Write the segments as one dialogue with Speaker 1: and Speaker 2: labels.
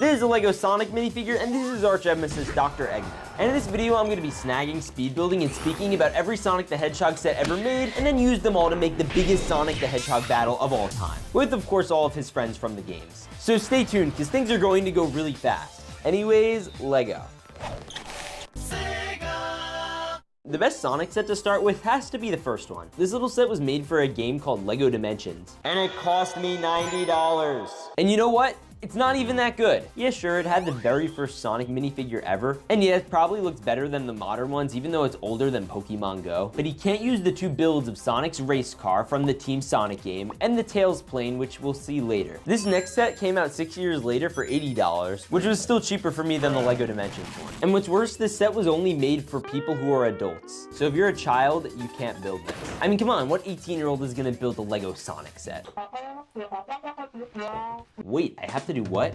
Speaker 1: This is a LEGO Sonic minifigure, and this is arch nemesis Dr. Eggman. And in this video, I'm going to be snagging, speed building, and speaking about every Sonic the Hedgehog set ever made, and then use them all to make the biggest Sonic the Hedgehog battle of all time, with of course all of his friends from the games. So stay tuned, because things are going to go really fast. Anyways, LEGO. The best Sonic set to start with has to be the first one. This little set was made for a game called LEGO Dimensions, and it cost me $90. And you know what? It's not even that good. Yeah, sure, it had the very first Sonic minifigure ever, and yeah, it probably looks better than the modern ones, even though it's older than Pokemon Go. But he can't use the two builds of Sonic's race car from the Team Sonic game, and the Tails plane, which we'll see later. This next set came out 6 years later for $80, which was still cheaper for me than the LEGO Dimensions one. And what's worse, this set was only made for people who are adults. So if you're a child, you can't build this. I mean, come on, what 18-year-old is gonna build a LEGO Sonic set? Wait, I have to do what?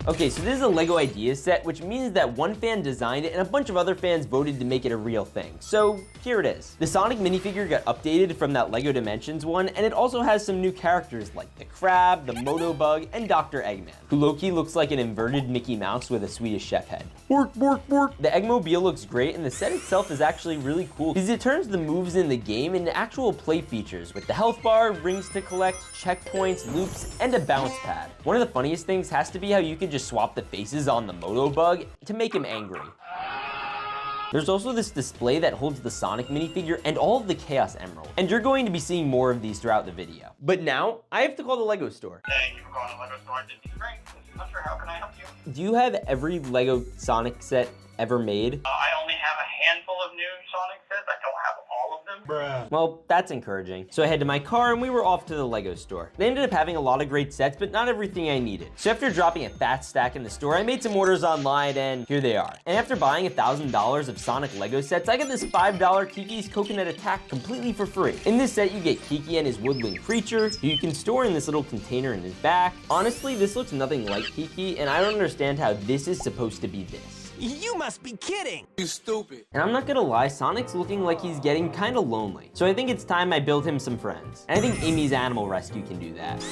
Speaker 1: Okay, so this is a LEGO Ideas set, which means that one fan designed it and a bunch of other fans voted to make it a real thing. So here it is. The Sonic minifigure got updated from that LEGO Dimensions one, and it also has some new characters like the Crab, the Motobug, and Dr. Eggman, who low-key looks like an inverted Mickey Mouse with a Swedish chef head. Bork, bork, bork. The Eggmobile looks great, and the set itself is actually really cool because it turns the moves in the game into actual play features with the health bar, rings to collect, checkpoints, loops, and a bounce pad. One of the funniest things has to be how you could just swap the faces on the Motobug to make him angry. There's also this display that holds the Sonic minifigure and all of the Chaos Emeralds, and you're going to be seeing more of these throughout the video. But now, I have to call the LEGO store.
Speaker 2: Thank you for calling the LEGO store. This is Frank. This is Hunter. How can I help you?
Speaker 1: Do you have every LEGO Sonic set ever made?
Speaker 2: I only have a handful of new Sonic sets. I don't have all of them.
Speaker 3: Bruh.
Speaker 1: Well, that's encouraging. So I head to my car and we were off to the LEGO store. They ended up having a lot of great sets, but not everything I needed. So after dropping a fat stack in the store, I made some orders online and here they are. And after buying $1,000 of Sonic LEGO sets, I got this $5 Kiki's Coconut Attack completely for free. In this set, you get Kiki and his woodland creature, who you can store in this little container in his back. Honestly, this looks nothing like Kiki, and I don't understand how this is supposed to be this.
Speaker 3: You must be kidding!
Speaker 4: You stupid.
Speaker 1: And I'm not gonna lie, Sonic's looking like he's getting kinda lonely. So I think it's time I build him some friends. And I think Amy's Animal Rescue can do that.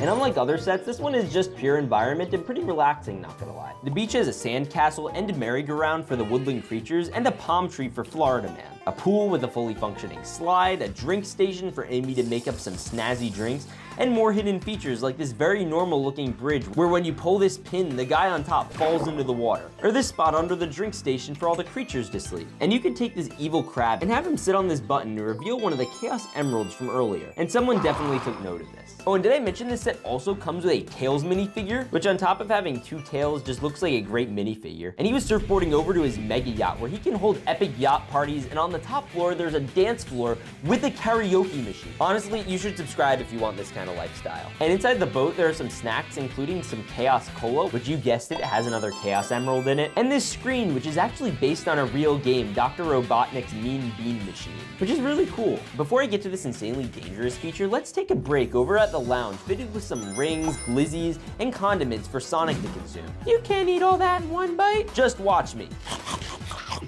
Speaker 1: And unlike other sets, this one is just pure environment and pretty relaxing, not gonna lie. The beach has a sand castle and a merry-go-round for the woodland creatures and a palm tree for Florida Man. A pool with a fully functioning slide, a drink station for Amy to make up some snazzy drinks, and more hidden features like this very normal looking bridge where when you pull this pin, the guy on top falls into the water. Or this spot under the drink station for all the creatures to sleep. And you can take this evil crab and have him sit on this button to reveal one of the Chaos Emeralds from earlier. And someone definitely took note of this. Oh, and did I mention this set also comes with a Tails minifigure, which on top of having two tails just looks like a great minifigure. And he was surfboarding over to his mega yacht where he can hold epic yacht parties, and on the top floor there's a dance floor with a karaoke machine. Honestly, you should subscribe if you want this kind of lifestyle. And inside the boat there are some snacks, including some Chaos Cola, which you guessed it, has another Chaos Emerald in it, and this screen, which is actually based on a real game, Dr. Robotnik's Mean Bean Machine, which is really cool. Before I get to this insanely dangerous feature, let's take a break over at the lounge, fitted with some rings, glizzies, and condiments for Sonic to consume. You can't eat all that in one bite. Just watch me.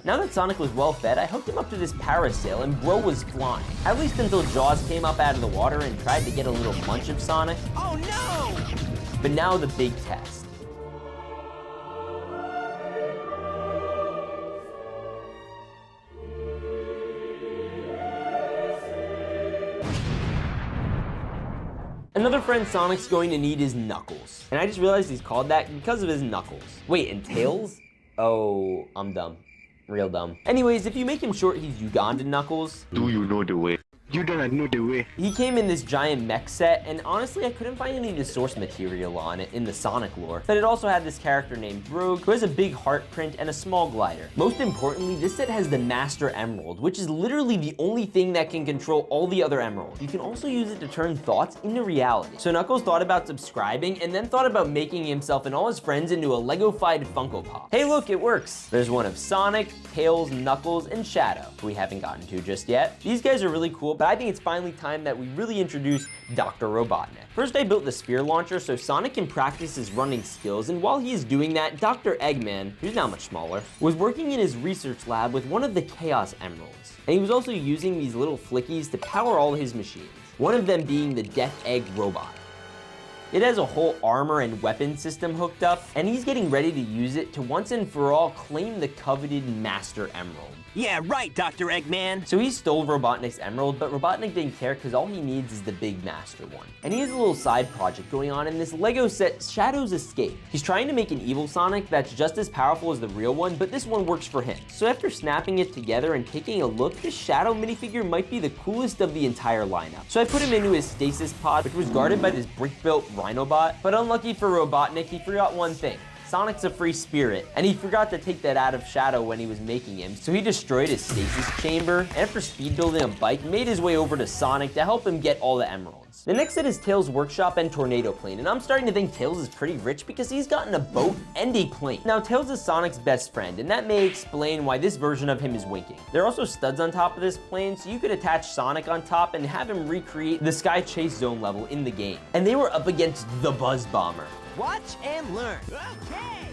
Speaker 1: Now that Sonic was well fed, I hooked him up to this parasail and bro was flying. At least until Jaws came up out of the water and tried to get a little munch of Sonic.
Speaker 3: Oh no!
Speaker 1: But now the big test. Another friend Sonic's going to need is Knuckles. And I just realized he's called that because of his knuckles. Wait, and Tails? Oh, I'm dumb. Real dumb. Anyways, if you make him short, he's Ugandan Knuckles.
Speaker 4: Do you know the way? You don't know the way.
Speaker 1: He came in this giant mech set, and honestly, I couldn't find any of the source material on it in the Sonic lore. But it also had this character named Rogue, who has a big heart print and a small glider. Most importantly, this set has the Master Emerald, which is literally the only thing that can control all the other emeralds. You can also use it to turn thoughts into reality. So Knuckles thought about subscribing, and then thought about making himself and all his friends into a Lego-fied Funko Pop. Hey look, it works! There's one of Sonic, Tails, Knuckles, and Shadow, who we haven't gotten to just yet. These guys are really cool about but I think it's finally time that we really introduce Dr. Robotnik. First, I built the spear launcher so Sonic can practice his running skills, and while he is doing that, Dr. Eggman, who's now much smaller, was working in his research lab with one of the Chaos Emeralds. And he was also using these little flickies to power all his machines, one of them being the Death Egg Robot. It has a whole armor and weapon system hooked up, and he's getting ready to use it to once and for all claim the coveted Master Emerald.
Speaker 3: Yeah, right, Dr. Eggman.
Speaker 1: So he stole Robotnik's emerald, but Robotnik didn't care because all he needs is the big master one. And he has a little side project going on in this Lego set, Shadow's Escape. He's trying to make an evil Sonic that's just as powerful as the real one, but this one works for him. So after snapping it together and taking a look, this Shadow minifigure might be the coolest of the entire lineup. So I put him into his stasis pod, which was guarded by this brick-built Rhinobot. But unlucky for Robotnik, he forgot one thing. Sonic's a free spirit, and he forgot to take that out of Shadow when he was making him, so he destroyed his stasis chamber, and after speed building a bike, made his way over to Sonic to help him get all the emeralds. The next set is Tails' workshop and Tornado Plane, and I'm starting to think Tails is pretty rich because he's gotten a boat and a plane. Now, Tails is Sonic's best friend, and that may explain why this version of him is winking. There are also studs on top of this plane, so you could attach Sonic on top and have him recreate the Sky Chase Zone level in the game. And they were up against the Buzz Bomber.
Speaker 3: Watch and learn. Okay.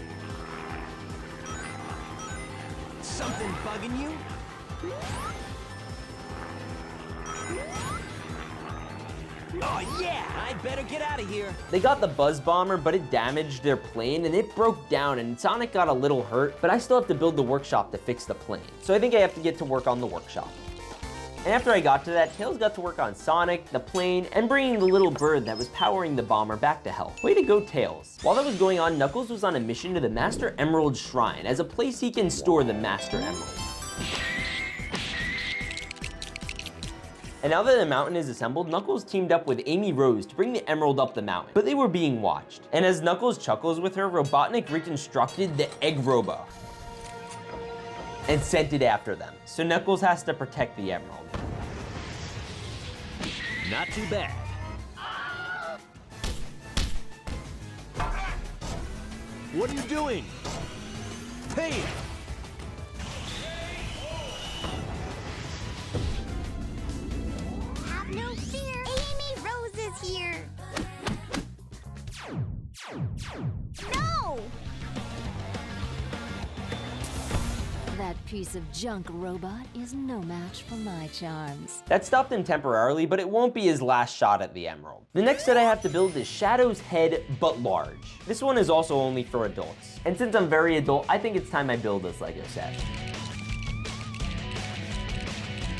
Speaker 3: Something bugging you? Oh yeah, I better get out of here.
Speaker 1: They got the Buzz Bomber, but it damaged their plane and it broke down, and Sonic got a little hurt, but I still have to build the workshop to fix the plane. So I think I have to get to work on the workshop. And after I got to that, Tails got to work on Sonic, the plane, and bringing the little bird that was powering the bomber back to health. Way to go, Tails. While that was going on, Knuckles was on a mission to the Master Emerald Shrine as a place he can store the Master Emerald. And now that the mountain is assembled, Knuckles teamed up with Amy Rose to bring the emerald up the mountain, but they were being watched. And as Knuckles chuckles with her, Robotnik reconstructed the Egg Robo and sent it after them. So Knuckles has to protect the emerald.
Speaker 3: Not too bad. What are you doing? Hey!
Speaker 5: Have no fear. Amy Rose is here. No!
Speaker 6: That piece of junk robot is no match for my charms.
Speaker 1: That stopped him temporarily, but it won't be his last shot at the emerald. The next set I have to build is Shadow's head, but large. This one is also only for adults. And since I'm very adult, I think it's time I build this Lego set.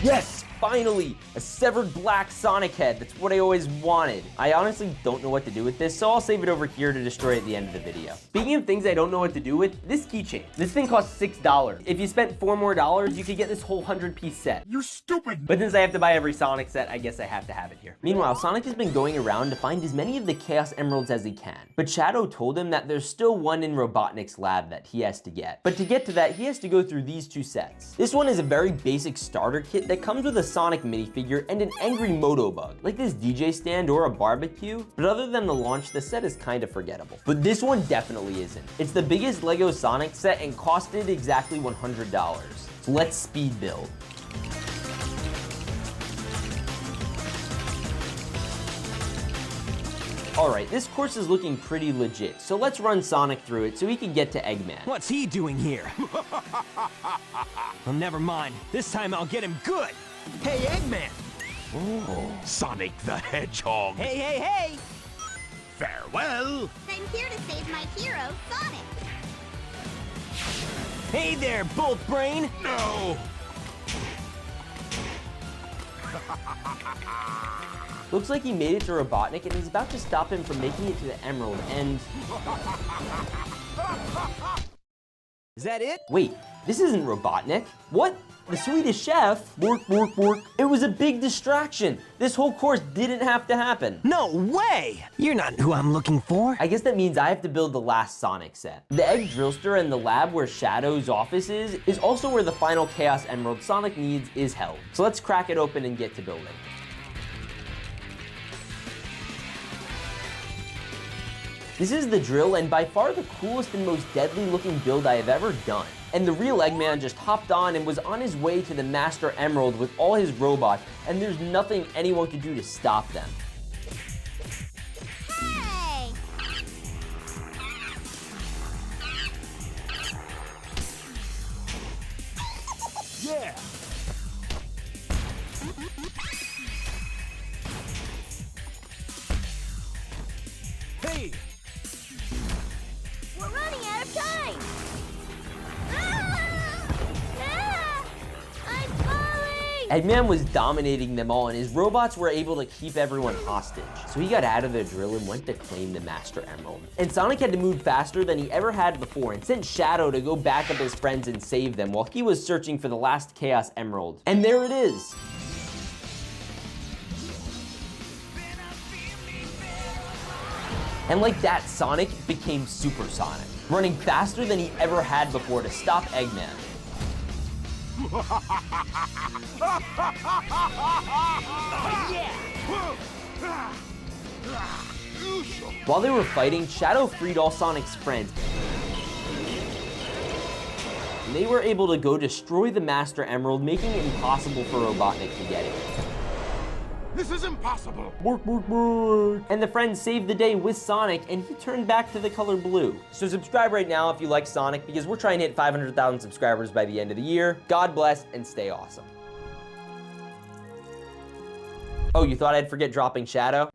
Speaker 1: Yes! Finally, a severed black Sonic head. That's what I always wanted. I honestly don't know what to do with this, so I'll save it over here to destroy at the end of the video. Speaking of things I don't know what to do with, this keychain. This thing costs $6. If you spent $4 more, you could get this whole 100-piece set.
Speaker 4: You stupid!
Speaker 1: But since I have to buy every Sonic set, I guess I have to have it here. Meanwhile, Sonic has been going around to find as many of the Chaos Emeralds as he can. But Shadow told him that there's still one in Robotnik's lab that he has to get. But to get to that, he has to go through these two sets. This one is a very basic starter kit that comes with a Sonic minifigure and an angry Motobug, like this DJ stand or a barbecue, but other than the launch, the set is kind of forgettable. But this one definitely isn't. It's the biggest Lego Sonic set and costed exactly $100. So let's speed build. Alright, this course is looking pretty legit, so let's run Sonic through it so he can get to Eggman.
Speaker 3: What's he doing here? Well, never mind. This time I'll get him good. Hey, Eggman!
Speaker 4: Oh, Sonic the Hedgehog.
Speaker 3: Hey, hey, hey!
Speaker 4: Farewell.
Speaker 5: I'm here to save my hero, Sonic.
Speaker 3: Hey there, Bolt Brain!
Speaker 4: No.
Speaker 1: Looks like he made it to Robotnik and he's about to stop him from making it to the Emerald and...
Speaker 3: Is that it?
Speaker 1: Wait, this isn't Robotnik. What? The Swedish chef? Work, work, work. It was a big distraction. This whole course didn't have to happen.
Speaker 3: No way! You're not who I'm looking for.
Speaker 1: I guess that means I have to build the last Sonic set. The Egg Drillster and the lab where Shadow's office is also where the final Chaos Emerald Sonic needs is held. So let's crack it open and get to building. This is the drill and by far the coolest and most deadly looking build I have ever done. And the real Eggman just hopped on and was on his way to the Master Emerald with all his robots, and there's nothing anyone could do to stop them.
Speaker 5: Hey!
Speaker 4: Yeah. Hey.
Speaker 5: We're running out of time! Ah! Ah! I'm falling!
Speaker 1: Eggman was dominating them all, and his robots were able to keep everyone hostage. So he got out of the drill and went to claim the Master Emerald. And Sonic had to move faster than he ever had before and sent Shadow to go back up his friends and save them while he was searching for the last Chaos Emerald. And there it is! And like that, Sonic became Super Sonic, running faster than he ever had before to stop Eggman. While they were fighting, Shadow freed all Sonic's friends. And they were able to go destroy the Master Emerald, making it impossible for Robotnik to get it.
Speaker 4: This is impossible.
Speaker 1: And the friends saved the day with Sonic, and he turned back to the color blue. So subscribe right now if you like Sonic, because we're trying to hit 500,000 subscribers by the end of the year. God bless, and stay awesome. Oh, you thought I'd forget dropping Shadow?